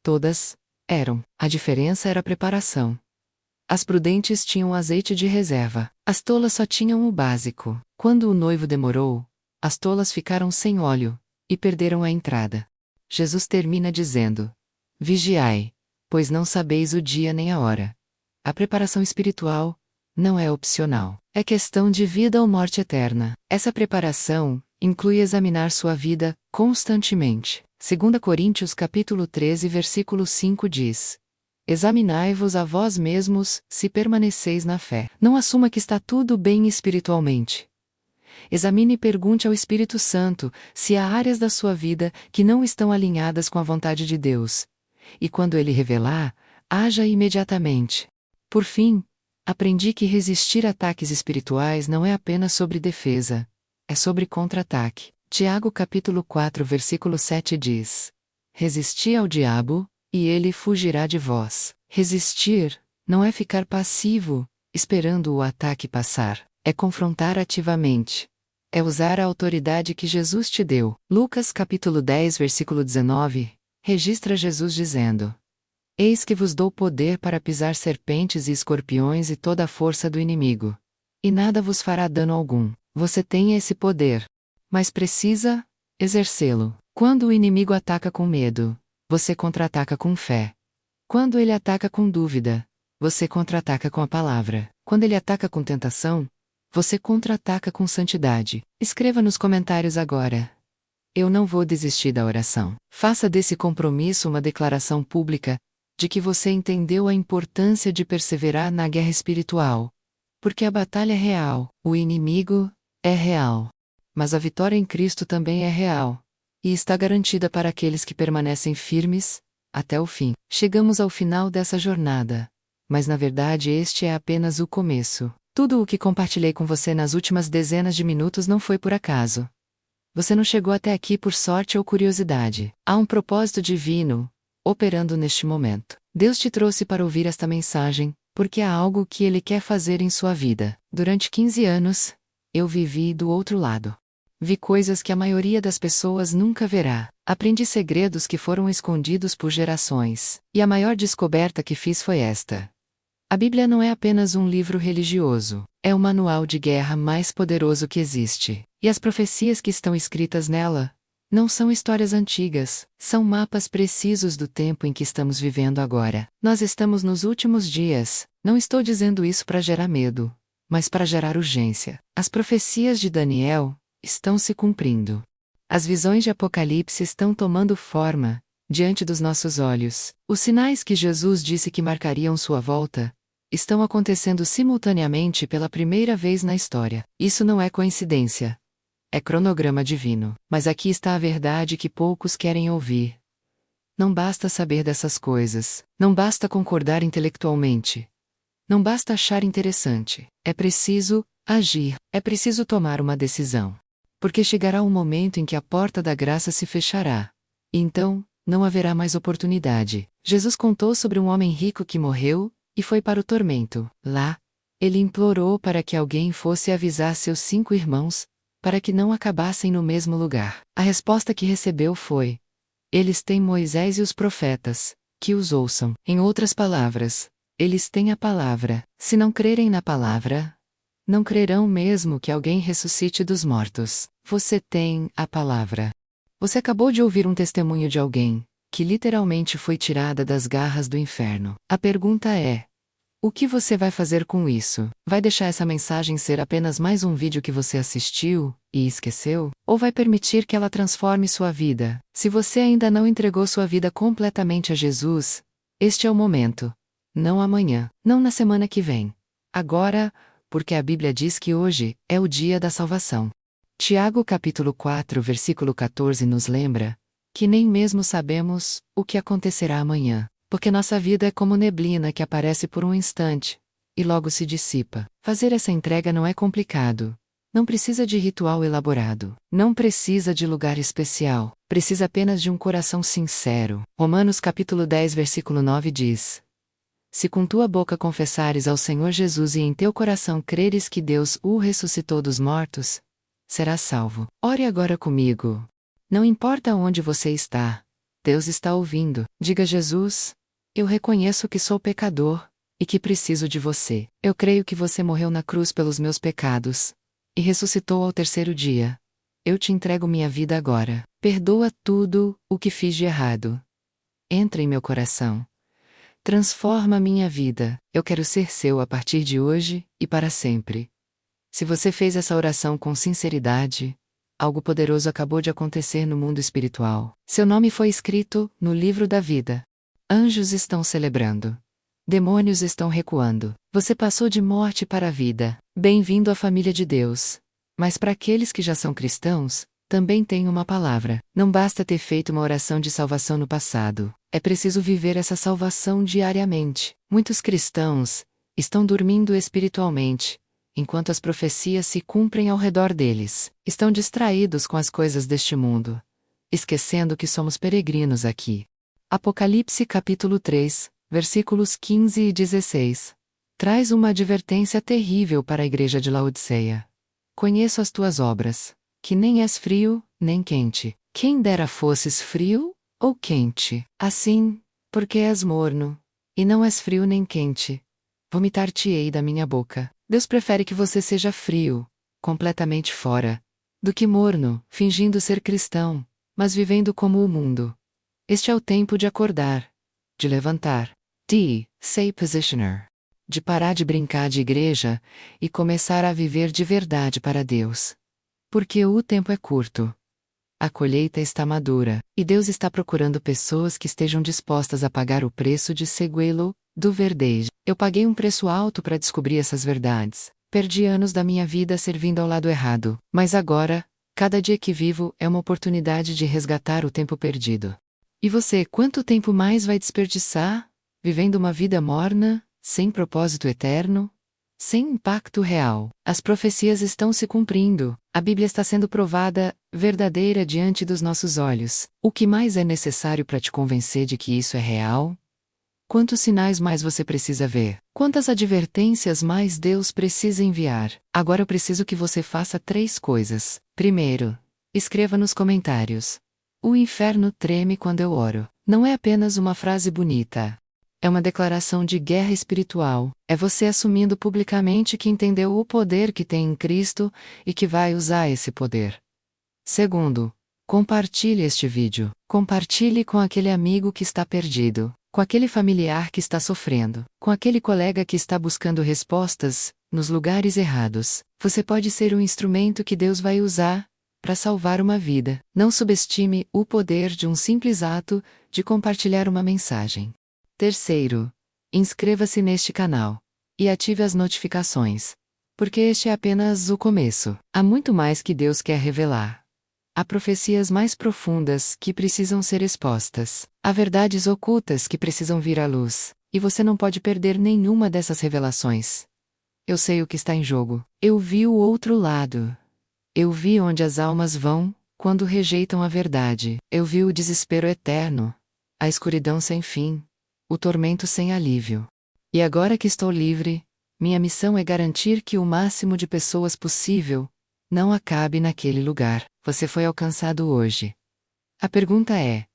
Speaker 1: Todas eram. A diferença era a preparação. As prudentes tinham azeite de reserva. As tolas só tinham o básico. Quando o noivo demorou, as tolas ficaram sem óleo e perderam a entrada. Jesus termina dizendo: Vigiai, pois não sabeis o dia nem a hora. A preparação espiritual não é opcional. É questão de vida ou morte eterna. Essa preparação inclui examinar sua vida constantemente. 2 Coríntios capítulo 13, versículo 5 diz: Examinai-vos a vós mesmos, se permaneceis na fé. Não assuma que está tudo bem espiritualmente. Examine e pergunte ao Espírito Santo se há áreas da sua vida que não estão alinhadas com a vontade de Deus. E quando Ele revelar, haja imediatamente. Por fim, aprendi que resistir a ataques espirituais não é apenas sobre defesa, é sobre contra-ataque. Tiago capítulo 4, versículo 7 diz: Resisti ao diabo, e ele fugirá de vós. Resistir não é ficar passivo, esperando o ataque passar. É confrontar ativamente. É usar a autoridade que Jesus te deu. Lucas capítulo 10, versículo 19, registra Jesus dizendo: Eis que vos dou poder para pisar serpentes e escorpiões e toda a força do inimigo. E nada vos fará dano algum. Você tem esse poder. Mas precisa exercê-lo. Quando o inimigo ataca com medo, você contra-ataca com fé. Quando ele ataca com dúvida, você contra-ataca com a palavra. Quando ele ataca com tentação, você contra-ataca com santidade. Escreva nos comentários agora: eu não vou desistir da oração. Faça desse compromisso uma declaração pública de que você entendeu a importância de perseverar na guerra espiritual. Porque a batalha é real, o inimigo é real. Mas a vitória em Cristo também é real. E está garantida para aqueles que permanecem firmes até o fim. Chegamos ao final dessa jornada. Mas na verdade este é apenas o começo. Tudo o que compartilhei com você nas últimas dezenas de minutos não foi por acaso. Você não chegou até aqui por sorte ou curiosidade. Há um propósito divino operando neste momento. Deus te trouxe para ouvir esta mensagem, porque há algo que Ele quer fazer em sua vida. Durante 15 anos, eu vivi do outro lado. Vi coisas que a maioria das pessoas nunca verá. Aprendi segredos que foram escondidos por gerações. E a maior descoberta que fiz foi esta: a Bíblia não é apenas um livro religioso, é o manual de guerra mais poderoso que existe. E as profecias que estão escritas nela não são histórias antigas, são mapas precisos do tempo em que estamos vivendo agora. Nós estamos nos últimos dias. Não estou dizendo isso para gerar medo, mas para gerar urgência. As profecias de Daniel estão se cumprindo. As visões de Apocalipse estão tomando forma diante dos nossos olhos. Os sinais que Jesus disse que marcariam sua volta estão acontecendo simultaneamente pela primeira vez na história. Isso não é coincidência. É cronograma divino. Mas aqui está a verdade que poucos querem ouvir. Não basta saber dessas coisas. Não basta concordar intelectualmente. Não basta achar interessante. É preciso agir. É preciso tomar uma decisão. Porque chegará um momento em que a porta da graça se fechará. E então, não haverá mais oportunidade. Jesus contou sobre um homem rico que morreu e foi para o tormento. Lá, ele implorou para que alguém fosse avisar seus 5 irmãos, para que não acabassem no mesmo lugar. A resposta que recebeu foi: eles têm Moisés e os profetas, que os ouçam. Em outras palavras, eles têm a palavra. Se não crerem na palavra, não crerão mesmo que alguém ressuscite dos mortos. Você tem a palavra. Você acabou de ouvir um testemunho de alguém que literalmente foi tirada das garras do inferno. A pergunta é: o que você vai fazer com isso? Vai deixar essa mensagem ser apenas mais um vídeo que você assistiu e esqueceu? Ou vai permitir que ela transforme sua vida? Se você ainda não entregou sua vida completamente a Jesus, este é o momento. Não amanhã, não na semana que vem. Agora, porque a Bíblia diz que hoje é o dia da salvação. Tiago capítulo 4, versículo 14 nos lembra que nem mesmo sabemos o que acontecerá amanhã. Porque nossa vida é como neblina que aparece por um instante e logo se dissipa. Fazer essa entrega não é complicado. Não precisa de ritual elaborado. Não precisa de lugar especial. Precisa apenas de um coração sincero. Romanos capítulo 10, versículo 9 diz: se com tua boca confessares ao Senhor Jesus e em teu coração creres que Deus o ressuscitou dos mortos, serás salvo. Ore agora comigo. Não importa onde você está, Deus está ouvindo. Diga: Jesus, eu reconheço que sou pecador e que preciso de você. Eu creio que você morreu na cruz pelos meus pecados e ressuscitou ao terceiro dia. Eu te entrego minha vida agora. Perdoa tudo o que fiz de errado. Entra em meu coração. Transforma minha vida. Eu quero ser seu a partir de hoje e para sempre. Se você fez essa oração com sinceridade, algo poderoso acabou de acontecer no mundo espiritual. Seu nome foi escrito no livro da vida. Anjos estão celebrando. Demônios estão recuando. Você passou de morte para a vida. Bem-vindo à família de Deus. Mas para aqueles que já são cristãos, também tem uma palavra. Não basta ter feito uma oração de salvação no passado. É preciso viver essa salvação diariamente. Muitos cristãos estão dormindo espiritualmente, enquanto as profecias se cumprem ao redor deles. Estão distraídos com as coisas deste mundo, esquecendo que somos peregrinos aqui. Apocalipse capítulo 3, versículos 15 e 16. traz uma advertência terrível para a igreja de Laodiceia. Conheço as tuas obras, que nem és frio, nem quente. Quem dera fosses frio ou quente. Assim, porque és morno, e não és frio nem quente, vomitar-te-ei da minha boca. Deus prefere que você seja frio, completamente fora, do que morno, fingindo ser cristão, mas vivendo como o mundo. Este é o tempo de acordar, de levantar, say positioner, de parar de brincar de igreja e começar a viver de verdade para Deus. Porque o tempo é curto. A colheita está madura, e Deus está procurando pessoas que estejam dispostas a pagar o preço de segui-lo, do verdejo. Eu paguei um preço alto para descobrir essas verdades. Perdi anos da minha vida servindo ao lado errado, mas agora, cada dia que vivo é uma oportunidade de resgatar o tempo perdido. E você, quanto tempo mais vai desperdiçar, vivendo uma vida morna, sem propósito eterno? Sem impacto real. As profecias estão se cumprindo, a Bíblia está sendo provada, verdadeira diante dos nossos olhos. O que mais é necessário para te convencer de que isso é real? Quantos sinais mais você precisa ver? Quantas advertências mais Deus precisa enviar? Agora eu preciso que você faça 3 coisas. Primeiro, escreva nos comentários: o inferno treme quando eu oro. Não é apenas uma frase bonita. É uma declaração de guerra espiritual. É você assumindo publicamente que entendeu o poder que tem em Cristo e que vai usar esse poder. Segundo, compartilhe este vídeo. Compartilhe com aquele amigo que está perdido, com aquele familiar que está sofrendo, com aquele colega que está buscando respostas nos lugares errados. Você pode ser um instrumento que Deus vai usar para salvar uma vida. Não subestime o poder de um simples ato de compartilhar uma mensagem. Terceiro, inscreva-se neste canal e ative as notificações, porque este é apenas o começo. Há muito mais que Deus quer revelar. Há profecias mais profundas que precisam ser expostas. Há verdades ocultas que precisam vir à luz, e você não pode perder nenhuma dessas revelações. Eu sei o que está em jogo. Eu vi o outro lado. Eu vi onde as almas vão quando rejeitam a verdade. Eu vi o desespero eterno, a escuridão sem fim, o tormento sem alívio. E agora que estou livre, minha missão é garantir que o máximo de pessoas possível não acabe naquele lugar. Você foi alcançado hoje. A pergunta é: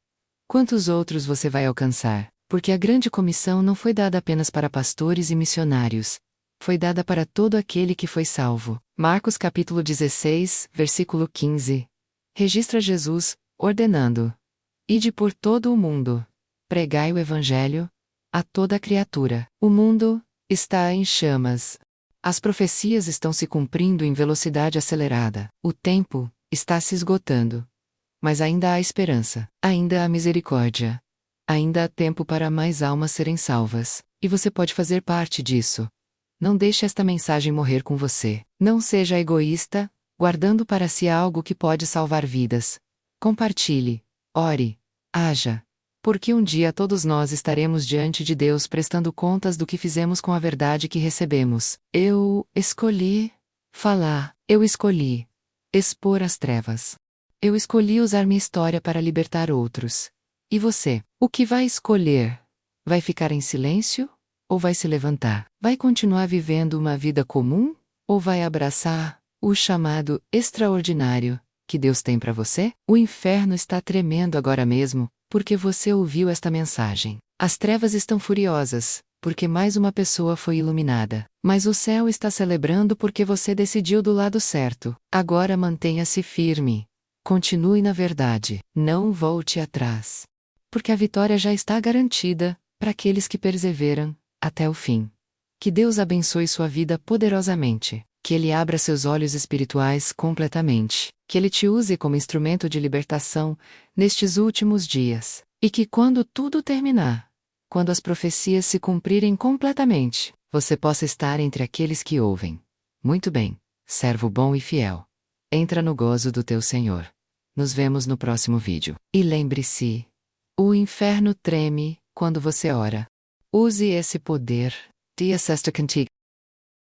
Speaker 1: quantos outros você vai alcançar? Porque a grande comissão não foi dada apenas para pastores e missionários. Foi dada para todo aquele que foi salvo. Marcos capítulo 16, versículo 15. Registra Jesus, ordenando: ide por todo o mundo, pregai o evangelho a toda criatura. O mundo está em chamas. As profecias estão se cumprindo em velocidade acelerada. O tempo está se esgotando. Mas ainda há esperança. Ainda há misericórdia. Ainda há tempo para mais almas serem salvas. E você pode fazer parte disso. Não deixe esta mensagem morrer com você. Não seja egoísta, guardando para si algo que pode salvar vidas. Compartilhe, ore, haja. Porque um dia todos nós estaremos diante de Deus prestando contas do que fizemos com a verdade que recebemos. Eu escolhi falar. Eu escolhi expor as trevas. Eu escolhi usar minha história para libertar outros. E você? O que vai escolher? Vai ficar em silêncio? Ou vai se levantar? Vai continuar vivendo uma vida comum? Ou vai abraçar o chamado extraordinário que Deus tem para você? O inferno está tremendo agora mesmo, porque você ouviu esta mensagem. As trevas estão furiosas, porque mais uma pessoa foi iluminada. Mas o céu está celebrando porque você decidiu do lado certo. Agora mantenha-se firme. Continue na verdade. Não volte atrás. Porque a vitória já está garantida para aqueles que perseveram até o fim. Que Deus abençoe sua vida poderosamente. Que Ele abra seus olhos espirituais completamente. Que Ele te use como instrumento de libertação nestes últimos dias. E que quando tudo terminar, quando as profecias se cumprirem completamente, você possa estar entre aqueles que ouvem. Muito bem, servo bom e fiel. Entra no gozo do teu Senhor. Nos vemos no próximo vídeo. E lembre-se, o inferno treme quando você ora. Use esse poder. Dia sexta contigo.